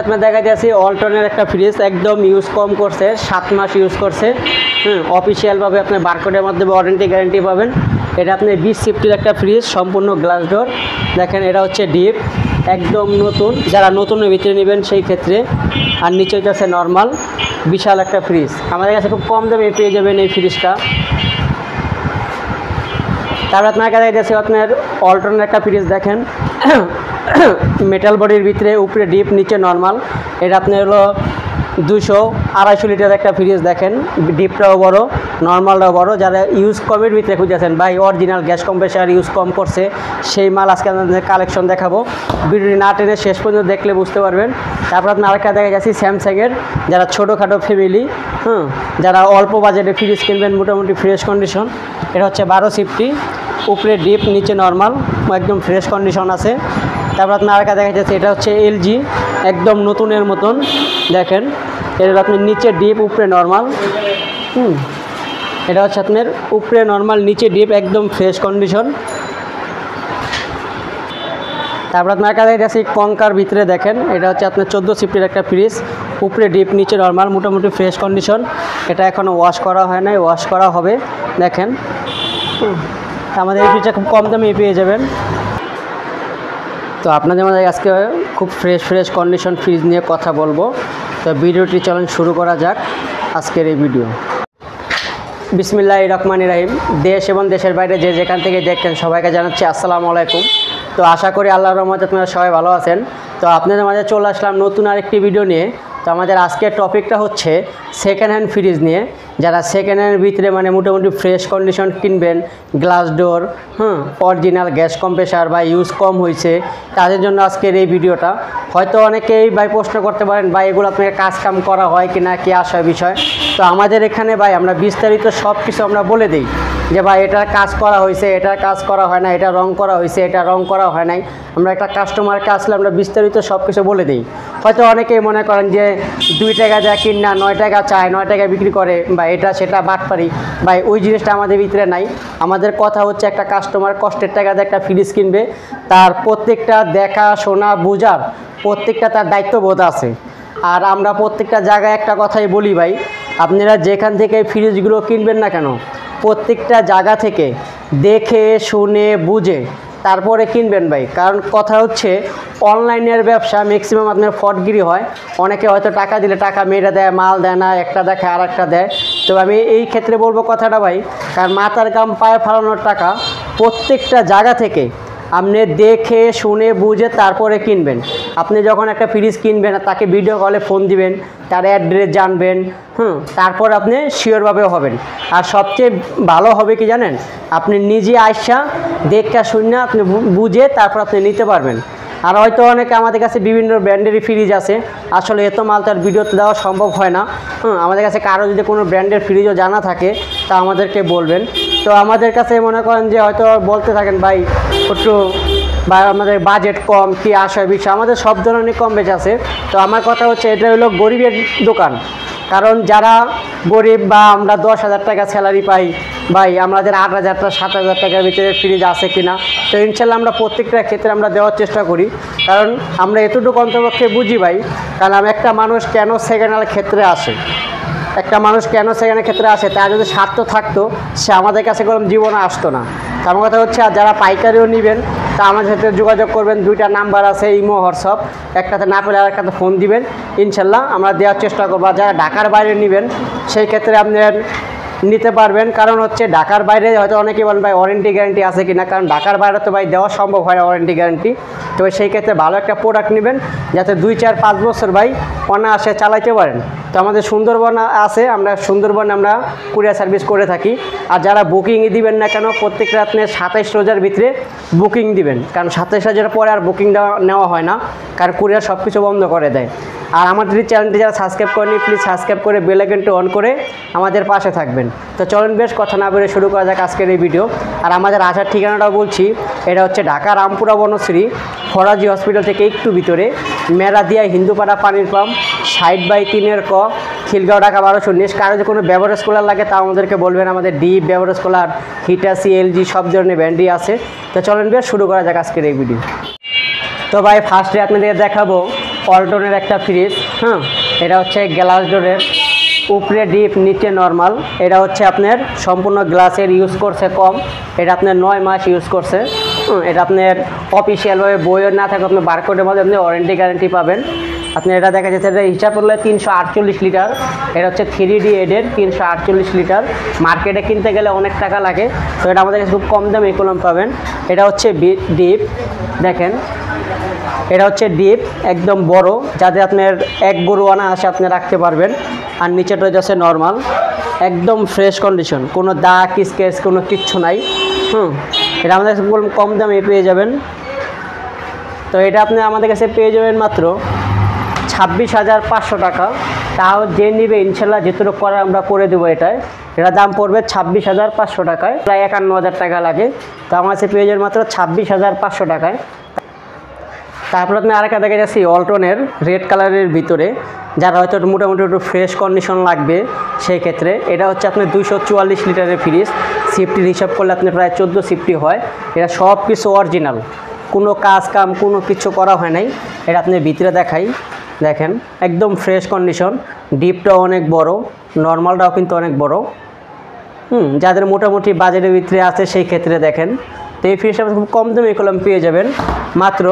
আপনার দেখা যাচ্ছে অল্টনের একটা ফ্রিজ একদম ইউজ কম করছে, 7 মাস ইউজ করছে। অফিসিয়ালভাবে আপনার বারকোডের মাধ্যমে ওয়ারেন্টি গ্যারান্টি পাবেন। এটা আপনি 20 সিফটির একটা ফ্রিজ, সম্পূর্ণ গ্লাস ডোর। দেখেন এটা হচ্ছে ডিপ, একদম নতুন, যারা নতুনের ভিতরে নেবেন সেই ক্ষেত্রে। আর নিচে হচ্ছে নর্মাল, বিশাল একটা ফ্রিজ। আমাদের কাছে খুব কম দামে পেয়ে যাবেন এই ফ্রিজটা। তারপর আপনার কাছে যাচ্ছে আপনার অল্টনের একটা ফ্রিজ, দেখেন মেটাল বডির ভিতরে, উপরে ডিপ, নিচে নর্মাল। এটা আপনার হলো 200-250 লিটার একটা ফ্রিজ। দেখেন ডিপটাও বড়, নর্মালটাও বড়। যারা ইউজ কমের ভিতরে খুঁজেছেন ভাই অরিজিনাল গ্যাস কম্প্রেসার ইউজ কম করছে, সেই মাল আজকে আপনাদের কালেকশন দেখাবো। ভিডিওটি না টেনে শেষ পর্যন্ত দেখলে বুঝতে পারবেন। তারপর আপনার আরেকটা দেখা যাচ্ছে স্যামসাংয়ের, যারা ছোটোখাটো ফ্যামিলি, যারা অল্প বাজেটে ফ্রিজ কিনবেন, মোটামুটি ফ্রেশ কন্ডিশন। এটা হচ্ছে 12 সিফটি, উপরে ডিপ, নিচে নর্মাল, একদম ফ্রেশ কন্ডিশন আছে। তারপর আপনার আরেকটা দেখা যাচ্ছে, এটা হচ্ছে এলজি, একদম নতুনের মতন। দেখেন এটা আপনি নিচে ডিপ, উপরে নর্মাল। এটা হচ্ছে আপনার উপরে নর্মাল, নিচে ডিপ, একদম ফ্রেশ কন্ডিশন। তারপর আপনার কাছে যাচ্ছে কঙ্কার ভিতরে, দেখেন এটা হচ্ছে আপনার 14 সিফটির একটা ফ্রিজ, উপরে ডিপ, নিচে নর্মাল, মোটামুটি ফ্রেশ কন্ডিশন। এটা এখনও ওয়াশ করা হয় নাই, ওয়াশ করা হবে। দেখেন আমাদের এই ফ্রিজটা খুব কম দামে পেয়ে যাবেন। তো আপনাদের মধ্যে আজকে খুব ফ্রেশ কন্ডিশন ফ্রিজ নিয়ে কথা বলবো। তো ভিডিওটি চলুন শুরু করা যাক আজকের এই ভিডিও। বিসমিল্লাহির রহমানির রহিম। দেশ এবং দেশের বাইরে যে যেখান থেকে দেখছেন সবাইকে জানাচ্ছি আসসালামু আলাইকুম। তো আশা করি আল্লাহর রহমতে আপনারা সবাই ভালো আছেন। তো আপনাদের মাঝে চলে আসলাম নতুন আরেকটি ভিডিও নিয়ে। তো আমাদের আজকের টপিকটা হচ্ছে সেকেন্ড হ্যান্ড ফ্রিজ নিয়ে। যারা সেকেন্ড হ্যান্ডের ভিতরে মানে মোটামুটি ফ্রেশ কন্ডিশন কিনবেন, glass door, original gas compressor বা ইউজ কম হয়েছে, তাদের জন্য আজকের এই ভিডিওটা। হয়তো অনেকেই ভাই প্রশ্ন করতে পারেন, ভাই এগুলো আপনাকে কাজ কাম করা হয় কি না, কি আসার বিষয়। তো আমাদের এখানে ভাই আমরা বিস্তারিত সব কিছু আমরা বলে দিই যে ভাই এটার কাজ করা হয়েছে, এটার কাজ করা হয় না, এটা রং করা হয়েছে, এটা রং করা হয় নাই। আমরা একটা কাস্টমারকে আসলে আমরা বিস্তারিত সব কিছু বলে দিই। হয়তো অনেকেই মনে করেন যে 2 টাকা যা কিন না 9 টাকা চায়, 9 টাকা বিক্রি করে, বা এটা সেটা বাটপারি। ভাই ওই জিনিসটা আমাদের ভিতরে নাই। আমাদের কথা হচ্ছে একটা কাস্টমার কষ্টের টাকা দিয়ে একটা ফ্রিজ কিনবে, তার প্রত্যেকটা দেখা শোনা বোঝার প্রত্যেকটা তার দায়িত্ববোধ আছে। আর আমরা প্রত্যেকটা জায়গায় একটা কথাই বলি ভাই, আপনারা যেখান থেকে ফ্রিজগুলো কিনবেন না কেন, প্রত্যেকটা জায়গা থেকে দেখে শুনে বুঝে তারপরে কিনবেন ভাই। কারণ কথা হচ্ছে অনলাইনের ব্যবসা ম্যাক্সিমাম আপনার ফটগিরি হয়। অনেকে হয়তো টাকা দিলে টাকা মেরে দেয়, মাল দেয় না, একটা দেখে আর একটা দেয়। তো আমি এই ক্ষেত্রে বলবো কথাটা ভাই, কারণ মাথার কাম পায়ে ফেলানোর টাকা প্রত্যেকটা জায়গা থেকে আপনি দেখে শুনে বুঝে তারপরে কিনবেন। আপনি যখন একটা ফ্রিজ কিনবেন তাকে ভিডিও কলে ফোন দিবেন, তার অ্যাড্রেস জানবেন, তারপর আপনি শিওরভাবে হবেন। আর সবচেয়ে ভালো হবে কি জানেন, আপনি নিজে আইসা দেখে শুনে আপনি বুঝে তারপর আপনি নিতে পারবেন। আর হয়তো অনেকে আমাদের কাছে বিভিন্ন ব্র্যান্ডেরই ফ্রিজ আছে, আসলে এত মাল তার ভিডিওতে দেওয়া সম্ভব হয় না। আমাদের কাছে কারো যদি কোনো ব্র্যান্ডের ফ্রিজও জানা থাকে তা আমাদেরকে বলবেন। তো আমাদের কাছে মনে করেন যে হয়তো বলতে থাকেন ভাই একটু বা আমাদের বাজেট কম, কি আসার বিষয়, আমাদের সব ধরনের কম বেশ আছে। তো আমার কথা হচ্ছে এটা হলো গরিবের দোকান। কারণ যারা গরিব বা আমরা 10,000 টাকা স্যালারি পাই, ভাই আমাদের 8,000-7,000 টাকার ভিতরে ফ্রিজ আছে কিনা। তো ইনশাল্লাহ আমরা প্রত্যেকটা ক্ষেত্রে আমরা দেওয়ার চেষ্টা করি, কারণ আমরা এতটুকু অন্তপক্ষে বুঝি ভাই। কারণ একটা মানুষ কেন সেকেন্ড হ্যান্ড ক্ষেত্রে আসে, একটা মানুষ কেন সেখানে ক্ষেত্রে আসে, তার যদি স্বার্থ থাকতো সে আমাদের কাছে কোনো জীবনে আসতো না। আমার কথা হচ্ছে আর যারা পাইকারিও নেবেন তা আমাদের সাথে যোগাযোগ করবেন। 2টা নাম্বার আছে, ইমো হোয়াটসঅ্যাপ, একটাতে না পেলে আরেকটাতে ফোন দিবেন, ইনশাল্লাহ আমরা দেওয়ার চেষ্টা করবো। আর যারা ঢাকার বাইরে নেবেন সেই ক্ষেত্রে আপনার নিতে পারবেন। কারণ হচ্ছে ঢাকার বাইরে হয়তো অনেকেই বলেন ভাই ওয়ারেন্টি গ্যারান্টি আছে কিনা, কারণ ঢাকার বাইরে তো ভাই দেওয়া সম্ভব হয় না ওয়ারেন্টি গ্যারান্টি। তো সেই ক্ষেত্রে ভালো একটা প্রোডাক্ট নেবেন যাতে 2-4-5 বছর ভাই অনায়াসে চালাইতে পারেন। তো আমাদের সুন্দরবন আছে, আমরা সুন্দরবনে আমরা কুরিয়ার সার্ভিস করে থাকি। আর যারা বুকিংই দিবেন না কেন, প্রত্যেকটা আপনি 27 রোজার ভিতরে বুকিং দিবেন, কারণ 27 রোজার পরে আর বুকিং নেওয়া হয় না, কারণ কুরিয়ার সব কিছু বন্ধ করে দেয়। আর আমাদের এই চ্যানেলটি যারা সাবস্ক্রাইব করেনি প্লিজ সাবস্ক্রাইব করে বেল আইকনটি অন করে আমাদের পাশে থাকবেন। তো চলুন বেশ কথা না বলে শুরু করা যাক আজকের এই ভিডিও। আর আমাদের আসার ঠিকানাটাও বলছি, এটা হচ্ছে ঢাকা রামপুরা বনশ্রী ফরাজি হসপিটাল থেকে একটু ভিতরে, মেরাদিয়া হিন্দুপাড়া পানির পাম্প, 60/3 ক, খিলগাঁও, ঢাকা 1219। কারো যে কোনো বেভারেজ কুলার লাগে তা আমাদেরকে বলবেন, আমাদের deep beverage cooler, Hitachi, LG সব ধরনের ব্র্যান্ডই আছে। তো চলুন বেশ শুরু করা যাক আজকের এই ভিডিও। তো ভাই ফার্স্টে আপনাদের দেখাবো অল্টনের একটা ফ্রিজ। হ্যাঁ, এটা হচ্ছে গ্লাস ডোরের, উপরে ডিপ নিচে নর্মাল। এটা হচ্ছে আপনার সম্পূর্ণ গ্লাসের, ইউজ করছে কম। এটা আপনার 9 মাস ইউজ করছে। এটা আপনার অফিসিয়ালভাবে বইও না থাকে, আপনি বারকোডের মধ্যে আপনি ওয়ারেন্টি গ্যারেন্টি পাবেন। আপনি এটা দেখা যাচ্ছে এটা হিসাব করলে 348 লিটার। এটা হচ্ছে 3D এডের 348 লিটার। মার্কেটে কিনতে গেলে অনেক টাকা লাগে, তো এটা আমাদের কাছে খুব কম দামে কলম পাবেন। এটা হচ্ছে ডিপ, দেখেন এটা হচ্ছে ডিপ একদম বড়, যাতে আপনার এক গরু আনা আসে আপনি রাখতে পারবেন। আর নিচেটা হচ্ছে নর্মাল, একদম ফ্রেশ কন্ডিশন, কোনো দাগ স্কেচ কোনো কিচ্ছু নাই। এটা আমাদের কাছে কম দামে পেয়ে যাবেন। তো এটা আপনি আমাদের কাছে পেয়ে যাবেন মাত্র 26,500 টাকা। তাও যে নিবে ইনশাল্লাহ যেটুকু করে আমরা করে দেবো। এটা দাম পড়বে 26,500 টাকায়, প্রায় 51,000 টাকা লাগে। তো আমার কাছে পেয়ে যাবেন মাত্র 26,500 টাকায়। তারপর আপনি আরেকটা দেখে যাচ্ছি অল্টনের রেড কালারের ভিতরে, যারা হয়তো মোটামুটি একটু ফ্রেশ কন্ডিশন লাগবে সেই ক্ষেত্রে। এটা হচ্ছে আপনার 244 লিটারের ফ্রিজ। সিফটির হিসাব করলে আপনি প্রায় 14 সিফটি হয়। এটা সব কিছু অরিজিনাল, কোনো কাজ কাম কোনো কিছু করা হয় নাই। এটা আপনি ভিতরে দেখাই, দেখেন একদম ফ্রেশ কন্ডিশন। ডিপটাও অনেক বড়, নর্মালটাও কিন্তু অনেক বড়। যাদের মোটামুটি বাজেটের ভিতরে আছে সেই ক্ষেত্রে দেখেন। তো এই ফ্রিজটা খুব কম দামে কলম পেয়ে যাবেন মাত্র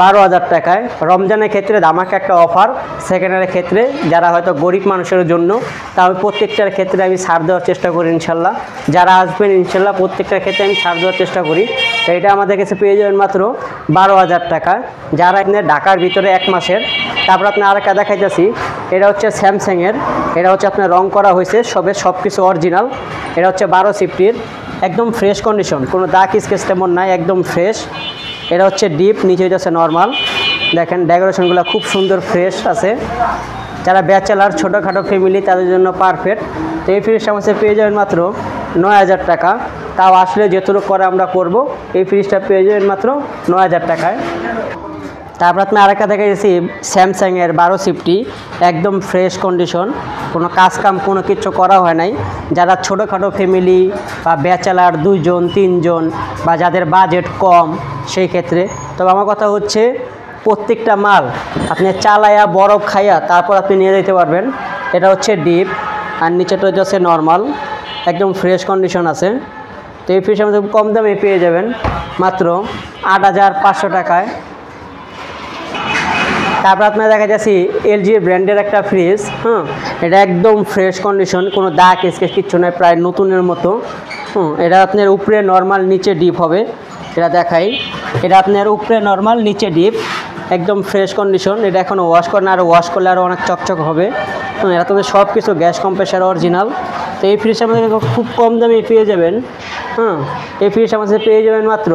12,000 টাকায়। রমজানের ক্ষেত্রে ধামাকা একটা অফার, সেকেন্ডের ক্ষেত্রে যারা হয়তো গরিব মানুষের জন্য, তা আমি প্রত্যেকটার ক্ষেত্রে আমি ছাড় দেওয়ার চেষ্টা করি ইনশাল্লাহ। যারা আসবেন ইনশাল্লাহ প্রত্যেকটার ক্ষেত্রে আমি ছাড় দেওয়ার চেষ্টা করি। তো এটা আমাদের কাছে পেয়ে যাবেন মাত্র 12,000 টাকা, যারা আপনার ঢাকার ভিতরে 1 মাসের। তারপর আপনার আরেকটা দেখাইতেছি, এটা হচ্ছে স্যামসাংয়ের। এটা হচ্ছে আপনার রং করা হয়েছে সব কিছু অরিজিনাল। এটা হচ্ছে 12 সিফটির, একদম ফ্রেশ কন্ডিশন, কোনো দাগ স্কেচ তেমন নাই, একদম ফ্রেশ। এটা হচ্ছে ডিপ, নিচে হচ্ছে নর্মাল। দেখেন ডেকোরেশনগুলো খুব সুন্দর ফ্রেশ আছে। যারা ব্যাচেলার ছোটোখাটো ফ্যামিলি তাদের জন্য পারফেক্ট। তো এই ফ্রিজটা আমাদের পেয়ে যাবেন মাত্র 9,000 টাকা। তাও আসলে যেটুকু করে আমরা করব। এই ফ্রিজটা পেয়ে যাবেন মাত্র 9,000 টাকায়। তারপর আপনি আরেকটা দেখে গেছি স্যামসাংয়ের 12 সিফটি, একদম ফ্রেশ কন্ডিশন, কোনো কাজ কাম কোনো কিছু করা হয় নাই। যারা ছোটোখাটো ফ্যামিলি বা ব্যাচেলার 2 জন 3 জন বা যাদের বাজেট কম সেই ক্ষেত্রে। তবে আমার কথা হচ্ছে প্রত্যেকটা মাল আপনি চালায়া বরফ খাইয়া তারপর আপনি নিয়ে যেতে পারবেন। এটা হচ্ছে ডিপ, আর নিচেটা হচ্ছে নর্মাল, একদম ফ্রেশ কন্ডিশন আছে। তো এই ফ্রিজ আমাদের কম দামে পেয়ে যাবেন মাত্র 8,500 টাকায়। তারপর আপনারা দেখা যাচ্ছি LG ব্র্যান্ডের একটা ফ্রিজ। এটা একদম ফ্রেশ কন্ডিশন, কোনো দাগ স্কেচ কিচ্ছু নয়, প্রায় নতুনের মতো। এটা আপনার উপরে নর্মাল নিচে ডিপ হবে। এটা দেখাই, এটা আপনার উপরে নর্মাল নিচে ডিপ, একদম ফ্রেশ কন্ডিশন। এটা এখন ওয়াশ করে না, আর ওয়াশ করলে আরও অনেক চকচক হবে। এটা তো সব কিছু গ্যাস কম্প্রেসার অরিজিনাল। তো এই ফ্রিজটা আমাদের খুব কম দামে পেয়ে যাবেন। এই ফ্রিজটা আমাদের পেয়ে যাবেন মাত্র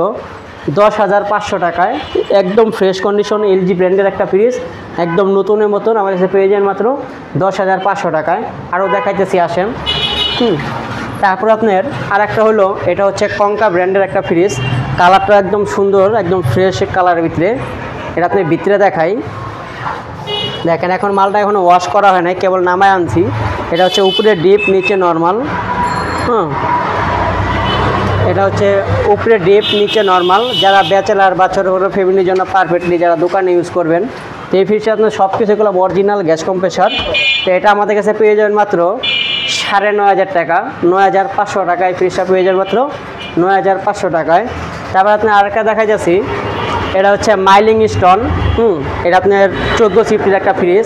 10,500 টাকায়, একদম ফ্রেশ কন্ডিশন LG ব্র্যান্ডের একটা ফ্রিজ, একদম নতুনের মতন আমার কাছে পেয়ে যাবেন মাত্র 10,500 টাকায়। আরও দেখাইতেছি আসেন। তারপর আপনার আরেকটা হলো, এটা হচ্ছে কঙ্কা ব্র্যান্ডের একটা ফ্রিজ। কালারটা একদম সুন্দর, একদম ফ্রেশ কালারের ভিতরে। এটা আপনি ভিতরে দেখাই, দেখেন এখন মালটা এখনও ওয়াশ করা হয় নাই, কেবল নামায় আনছি। এটা হচ্ছে উপরে ডিপ নিচে নর্মাল। এটা হচ্ছে উপরে ডিপ নিচে নর্মাল। যারা ব্যাচেলার বা ছোটো ছোটো ফ্যামিলির জন্য পারফেক্টলি যারা দোকানে ইউজ করবেন, তো এই ফ্রিজটা আপনার সব কিছুগুলো অরিজিনাল গ্যাস কম্প্রেসার। তো এটা আমাদের কাছে পেয়ে যাবেন মাত্র 9,500 টাকা, 9,500 টাকায় এই ফ্রিজটা পেয়ে যাবেন মাত্র 9,500 টাকায়। তারপর আপনার আরেকটা দেখা যাচ্ছি, এটা হচ্ছে মাইলিং স্টোন। এটা আপনার 14 সিফটির একটা ফ্রিজ,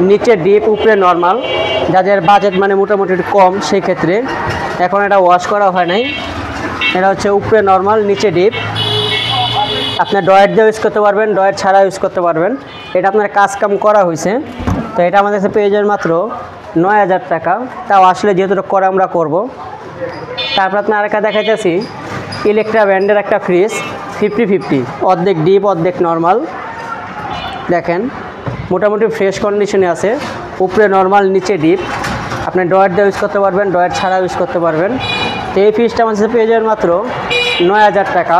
নিচে ডিপ উপরে নর্মাল। যাদের বাজেট মানে মোটামুটি কম সেই ক্ষেত্রে, এখন এটা ওয়াশ করা হয় নাই। এটা হচ্ছে উপরে নর্মাল নিচে ডিপ, আপনার ডয়েট দিয়ে ইউজ করতে পারবেন, ডয়েট ছাড়া ইউজ করতে পারবেন। এটা আপনার কাজ কাম করা হয়েছে। তো এটা আমাদের কাছে পেয়ে যাবেন মাত্র 9,000 টাকা। তাও আসলে যেহেতু করে আমরা করব। তারপর আপনার আরেকটা দেখাইতেছি ইলেকট্রা ব্র্যান্ডের একটা ফ্রিজ, 50-50, অর্ধেক ডিপ অর্ধেক নর্মাল। দেখেন মোটামুটি ফ্রেশ কন্ডিশনে আছে, উপরে নর্মাল নিচে ডিপ। আপনি ডয়েট দিয়ে ইউজ করতে পারবেন, ডয়েট ছাড়া ইউজ করতে পারবেন। তো এই ফ্রিজটা আমাদের পেয়ে যাবেন মাত্র 9,000 টাকা।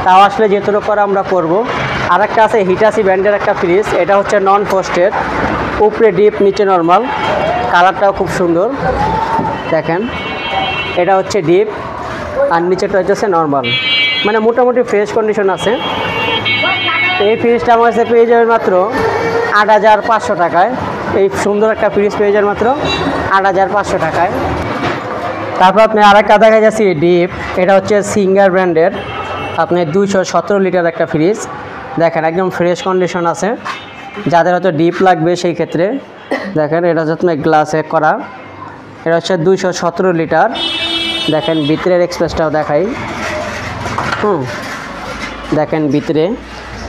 তাও আসলে যেটুকু করে আমরা করব। আরেকটা আছে হিটাচি ব্র্যান্ডের একটা ফ্রিজ, এটা হচ্ছে নন ফ্রস্টেড, উপরে ডিপ নিচে নর্মাল, কালারটাও খুব সুন্দর। দেখেন এটা হচ্ছে ডিপ আর নিচেটা হচ্ছে নর্মাল, মানে মোটামুটি ফ্রেশ কন্ডিশন আছে। তো এই ফ্রিজটা আমার কাছে পেয়ে যাবেন মাত্র 8,500 টাকায় এই সুন্দর একটা ফ্রিজ পেয়ে যাবেন মাত্র 8,500 টাকায়। তারপর আপনি আরেকটা দেখা যাচ্ছে ডিপ, এটা হচ্ছে সিঙ্গার ব্র্যান্ডের, আপনি 217 লিটার একটা ফ্রিজ। দেখেন একদম ফ্রেশ কন্ডিশন আছে, যাদের হয়তো ডিপ লাগবে সেই ক্ষেত্রে দেখেন এটা হচ্ছে আপনার গ্লাসে করা, এটা হচ্ছে 217 লিটার। দেখেন ভিতরের এক্সপ্রেসটাও দেখাই। দেখেন ভিতরে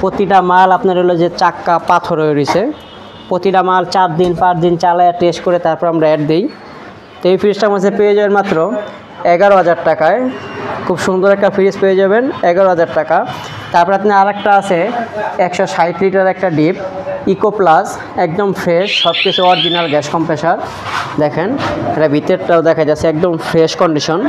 প্রতিটা মাল আপনার হলো যে চাক্কা পাথর হয়ে রয়েছে, প্রতিটা মাল 4 দিন 5 দিন চালায় টেস্ট করে তারপর আমরা অ্যাড দিই। তো এই ফ্রিজটার মধ্যে পেয়ে যাবেন মাত্র 11,000 টাকায়, খুব সুন্দর একটা ফ্রিজ পেয়ে যাবেন 11,000 টাকা। তারপর আপনি আরেকটা আছে 160 লিটার একটা ডিপ ইকো প্লাস, একদম ফ্রেশ, সব কিছু অরিজিনাল গ্যাস কম্প্রেসার। দেখেন এটা ভিতরটাও দেখা যাচ্ছে একদম ফ্রেশ কন্ডিশন।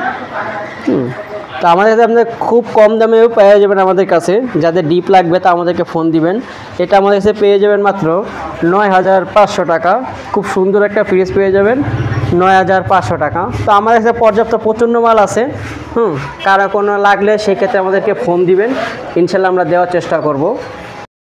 তো আমাদের কাছে আপনাদের খুব কম দামেও পেয়ে যাবেন আমাদের কাছে, যাদের ডিপ লাগবে তা আমাদেরকে ফোন দিবেন। এটা আমাদের কাছে পেয়ে যাবেন মাত্র 9,500 টাকা, খুব সুন্দর একটা ফ্রিজ পেয়ে যাবেন 9,500 টাকা। তো আমাদের কাছে পর্যাপ্ত প্রচণ্ড মাল আছে। কারা কোনো লাগলে সেক্ষেত্রে আমাদেরকে ফোন দিবেন, ইনশাল্লাহ আমরা দেওয়ার চেষ্টা করব।